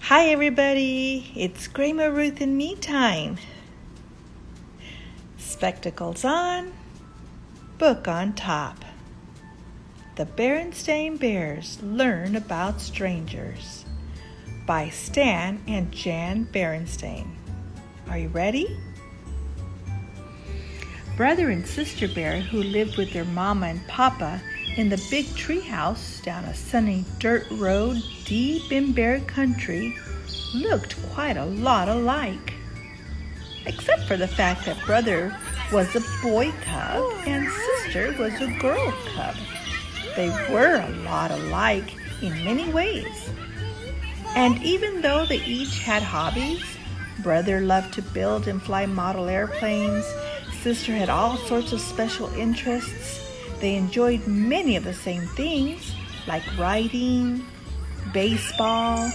Hi everybody, it's Grayma Ruth and me time. Spectacles on, book on top. The Berenstain Bears Learn About Strangers by Stan and Jan Berenstain. Are you ready? Brother and sister bear who lived with their mama and papa in the big tree house down a sunny dirt road deep in bear country looked quite a lot alike. Except for the fact that brother was a boy cub and sister was a girl cub. They were a lot alike in many ways. And even though they each had hobbies, brother loved to build and fly model airplanes, sister had all sorts of special interests. They enjoyed many of the same things, like riding, baseball,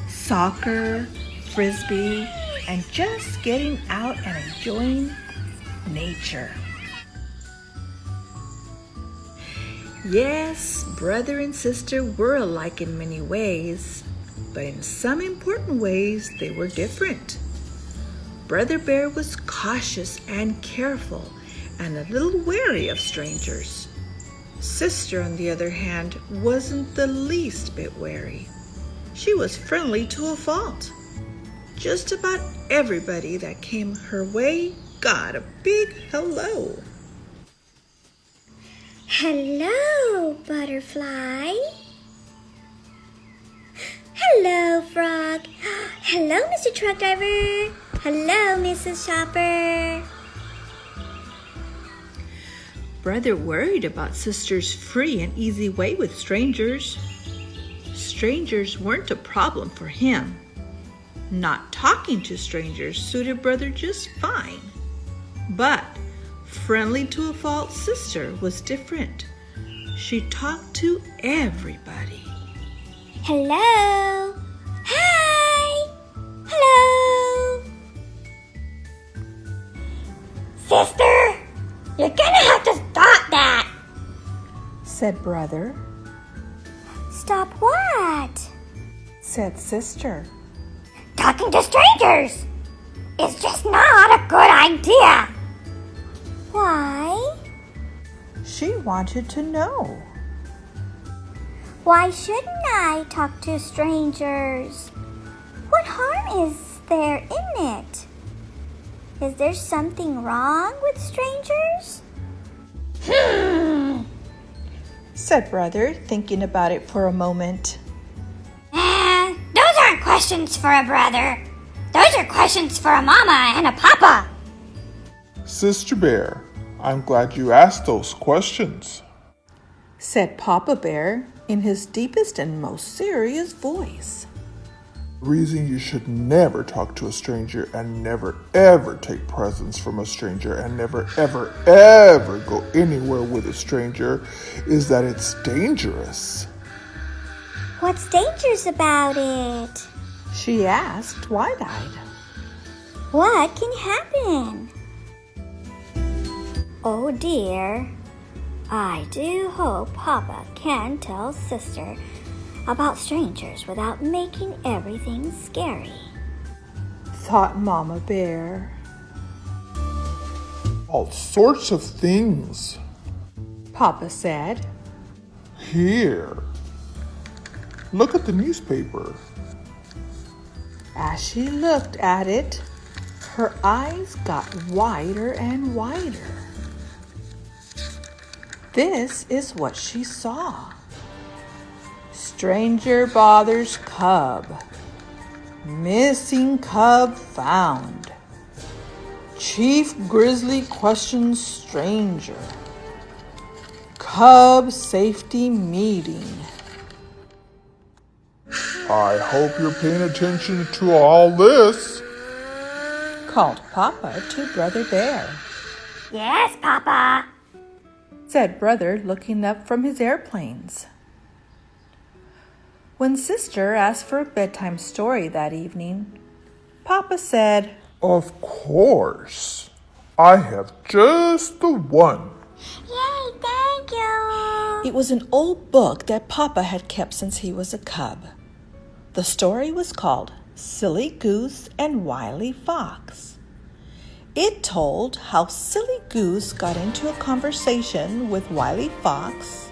soccer, frisbee, and just getting out and enjoying nature. Yes, brother and sister were alike in many ways, but in some important ways they were different. Brother Bear was cautious and careful and a little wary of strangers. Sister, on the other hand, wasn't the least bit wary. She was friendly to a fault. Just about everybody that came her way got a big hello. Hello, butterfly. Hello, frog. Hello, Mr. Truck Driver. Hello, Mrs. Shopper. Brother worried about sister's free and easy way with strangers. Strangers weren't a problem for him. Not talking to strangers suited brother just fine. But friendly to a fault sister was different. She talked to everybody. Hello. Hi. Hello. Sister, you're gonna have to stop that, said brother. Stop what? Said sister. Talking to strangers is just not a good idea. Why? She wanted to know. Why shouldn't I talk to strangers? What harm is there in it? Is there something wrong with strangers? Said brother, thinking about it for a moment. Those aren't questions for a brother. Those are questions for a mama and a papa. Sister Bear, I'm glad you asked those questions, said Papa Bear in his deepest and most serious voice. The reason you should never talk to a stranger and never ever take presents from a stranger and never ever ever go anywhere with a stranger is that it's dangerous. What's dangerous about it? She asked wide-eyed. What can happen? Oh dear, I do hope Papa can tell Sister about strangers without making everything scary, thought Mama Bear. All sorts of things, Papa said. Here, look at the newspaper. As she looked at it, her eyes got wider and wider. This is what she saw. Stranger bothers cub. Missing cub found. Chief Grizzly questions stranger. Cub safety meeting. I hope you're paying attention to all this, called Papa to Brother Bear. Yes, Papa, said brother, looking up from his airplanes. When sister asked for a bedtime story that evening, Papa said, Of course. I have just the one. Yay, thank you. It was an old book that Papa had kept since he was a cub. The story was called Silly Goose and Wily Fox. It told how Silly Goose got into a conversation with Wily Fox,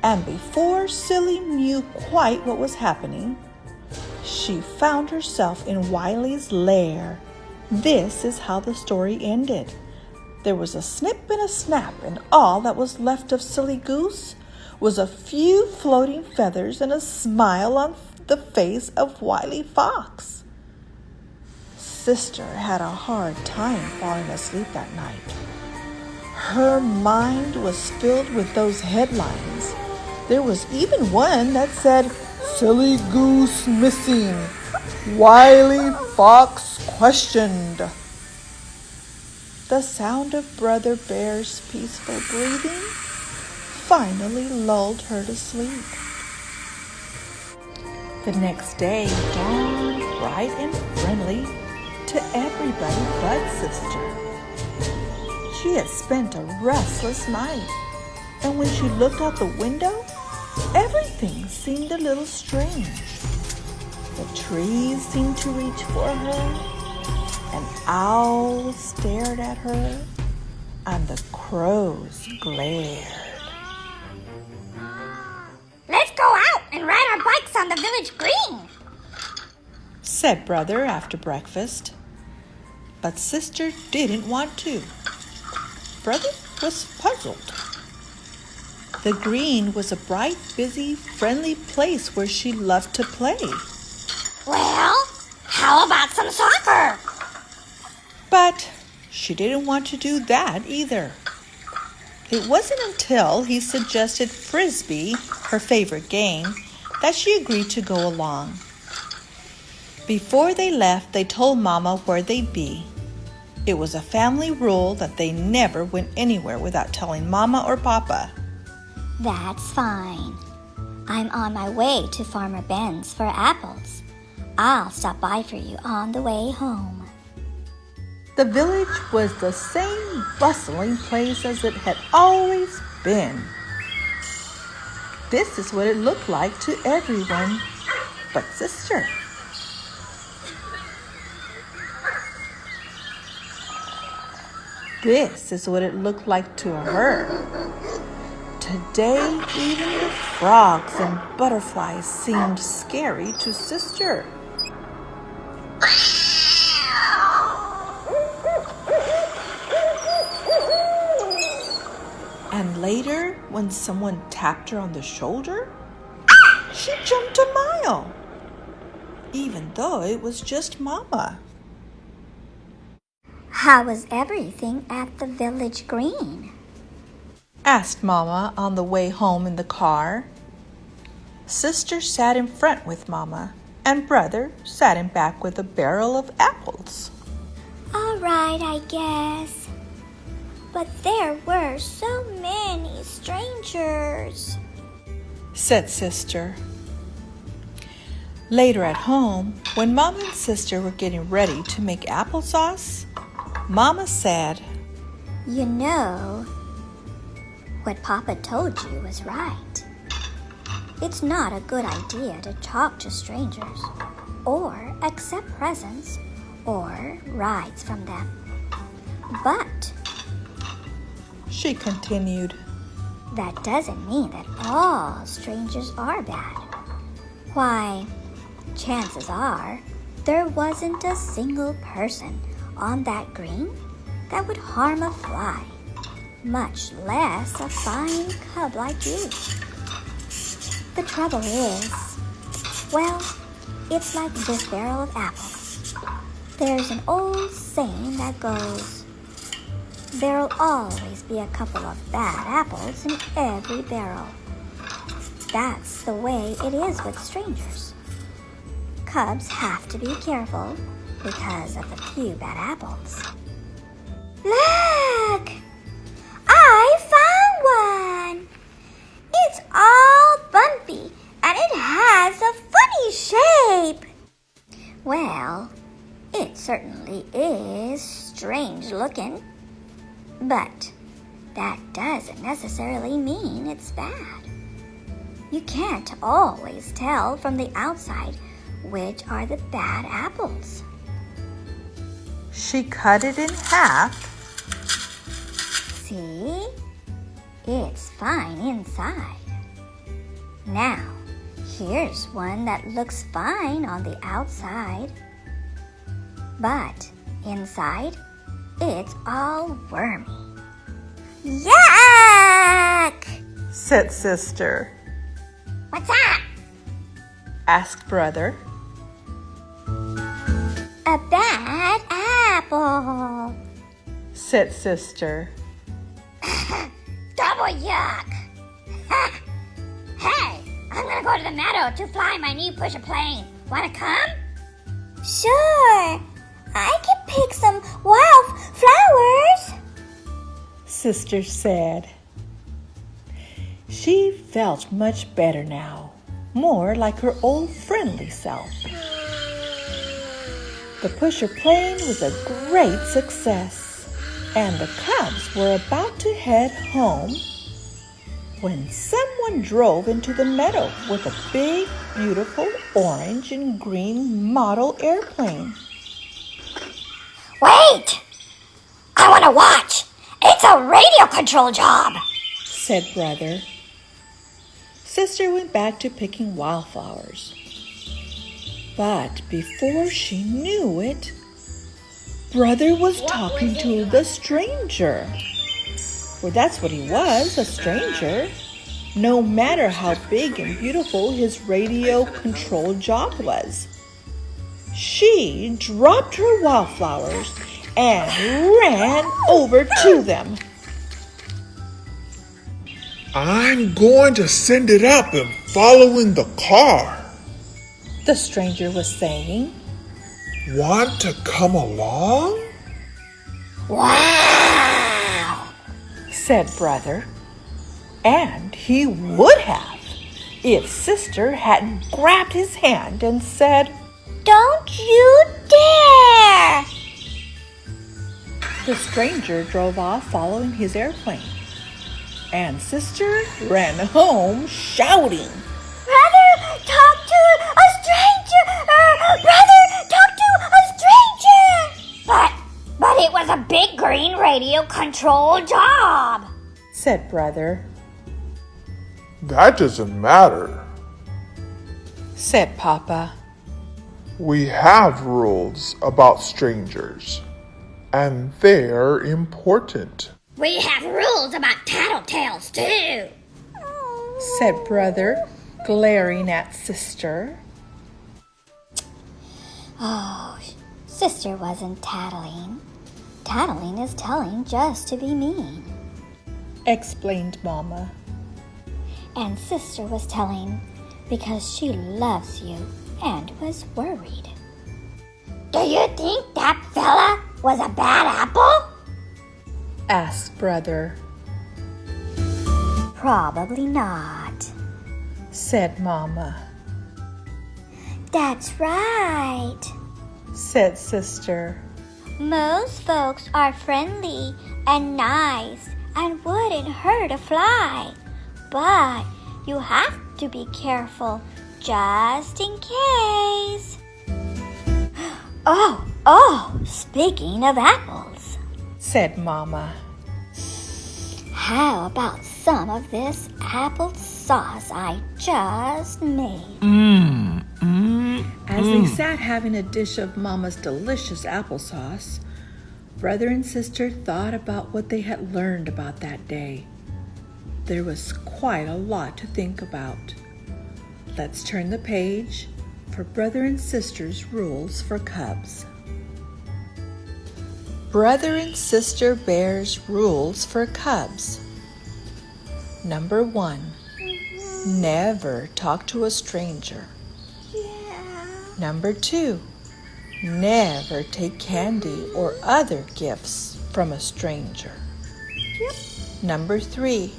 and before Silly knew quite what was happening, she found herself in Wily's lair. This is how the story ended. There was a snip and a snap, and all that was left of Silly Goose was a few floating feathers and a smile on the face of Wily Fox. Sister had a hard time falling asleep that night. Her mind was filled with those headlines. There was even one that said, "Silly Goose missing. Wily Fox questioned." The sound of Brother Bear's peaceful breathing finally lulled her to sleep. The next day dawned bright and friendly to everybody but Sister. She had spent a restless night, and when she looked out the window, everything seemed a little strange. The trees seemed to reach for her, an owl stared at her, and the crows glared. Let's go out and ride our bikes on the village green, said Brother after breakfast. But Sister didn't want to. Brother was puzzled. The green was a bright, busy, friendly place where she loved to play. Well, how about some soccer? But she didn't want to do that either. It wasn't until he suggested Frisbee, her favorite game, that she agreed to go along. Before they left, they told Mama where they'd be. It was a family rule that they never went anywhere without telling Mama or Papa. That's fine. I'm on my way to Farmer Ben's for apples. I'll stop by for you on the way home. The village was the same bustling place as it had always been. This is what it looked like to everyone but Sister. This is what it looked like to her. Today, even the frogs and butterflies seemed scary to Sister. And later, when someone tapped her on the shoulder, she jumped a mile, even though it was just Mama. How was everything at the village green? Asked Mama on the way home in the car. Sister sat in front with Mama, and Brother sat in back with a barrel of apples. All right, I guess. But there were so many strangers, said Sister. Later at home, when Mama and Sister were getting ready to make applesauce, Mama said, You know, what Papa told you was right. It's not a good idea to talk to strangers or accept presents or rides from them. But, she continued, that doesn't mean that all strangers are bad. Why, chances are there wasn't a single person on that green that would harm a fly, much less a fine cub like you. The trouble is, well, it's like this barrel of apples. There's an old saying that goes, there'll always be a couple of bad apples in every barrel. That's the way it is with strangers. Cubs have to be careful because of the few bad apples. Look! I found one! It's all bumpy and it has a funny shape. Well, it certainly is strange looking, but that doesn't necessarily mean it's bad. You can't always tell from the outside which are the bad apples. She cut it in half. See? It's fine inside. Now, here's one that looks fine on the outside. But inside, it's all wormy. Yuck! Said sister. What's that? Asked brother. A bad apple. Said sister. Double yuck! Hey, I'm gonna go to the meadow to fly my new pusher plane. Wanna come? Sure. I can pick some wild flowers. Sister said. She felt much better now, more like her old friendly self. The pusher plane was a great success, and the cubs were about to head home when someone drove into the meadow with a big, beautiful orange and green model airplane. Wait! I want to watch. It's a radio control job, said brother. Sister went back to picking wildflowers. But before she knew it, brother was talking to the stranger. Well, that's what he was, a stranger. No matter how big and beautiful his radio control job was. She dropped her wildflowers and ran over to them. I'm going to send it up and follow in the car. The stranger was saying. Want to come along? Wow! Said brother. And he would have if sister hadn't grabbed his hand and said, Don't you dare! The stranger drove off following his airplane. And sister ran home shouting, Brother, talk to a stranger! Brother, talk to a stranger! But it was a big green radio control job, said brother. That doesn't matter, said Papa. We have rules about strangers, and they're important. We have rules about tattletales, too, said brother, glaring at sister. Oh, sister wasn't tattling. Tattling is telling just to be mean. Explained Mama. And sister was telling because she loves you and was worried. Do you think that fella was a bad apple? Asked brother. Probably not, said Mama. That's right, said sister. Most folks are friendly and nice and wouldn't hurt a fly. But you have to be careful just in case. Oh, speaking of apples, said Mama. How about some of this apple sauce I just made? As they sat having a dish of Mama's delicious applesauce, brother and sister thought about what they had learned about that day. There was quite a lot to think about. Let's turn the page for Brother and Sister's Rules for Cubs. Brother and Sister Bear's Rules for Cubs. Number 1. Never talk to a stranger. Number 2. Never take candy or other gifts from a stranger. Number 3.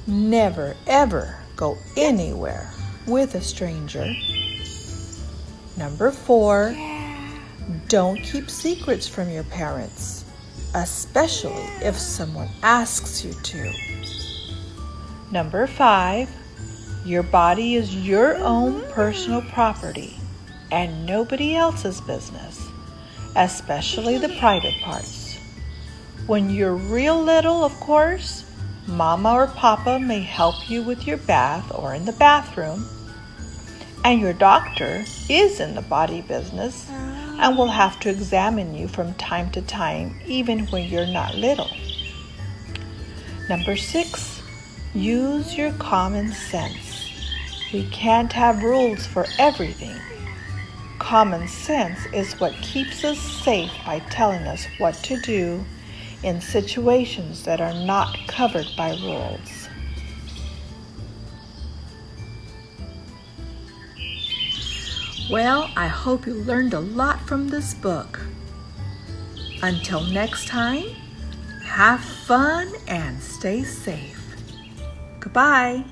Never ever go anywhere with a stranger. Number 4. Don't keep secrets from your parents, especially if someone asks you to. Number 5. Your body is your own personal property. and nobody else's business, especially the private parts. When you're real little, of course, Mama or Papa may help you with your bath or in the bathroom, and your doctor is in the body business and will have to examine you from time to time, even when you're not little. Number 6, use your common sense. We can't have rules for everything. Common sense is what keeps us safe by telling us what to do in situations that are not covered by rules. Well, I hope you learned a lot from this book. Until next time, have fun and stay safe. Goodbye.